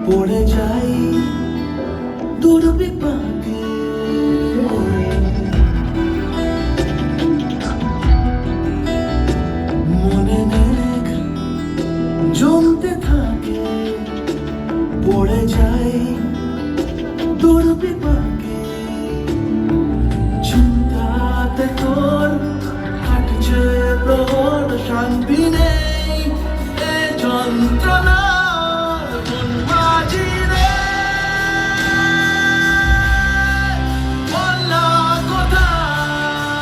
পড়ে যাই দুর্বিপাকে। মনে মেঘ জমতে থাকে, পড়ে যাই দুর্বিপাকে। চিন্তাতে তোর কাটছে প্রহর, শান্তি নেই এ যন্ত্রণার মন মাঝি রে। বলনা কোথায়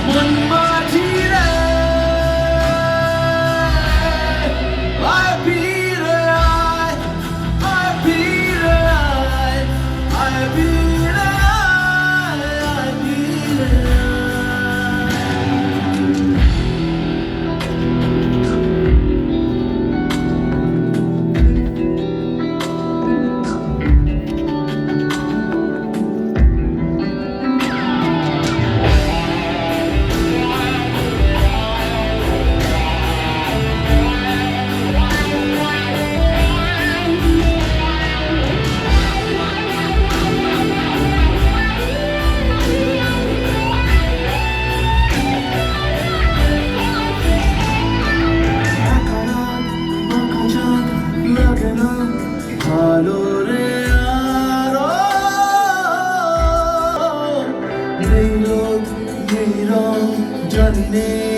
মন মাঝি রে, আয় ফিরে আয়, আয় ফিরে আয়, আয় ফিরে আয়, আয় ফিরে আয়। ভালো রে আরো নেই রোদ নেই রং, জানি নেই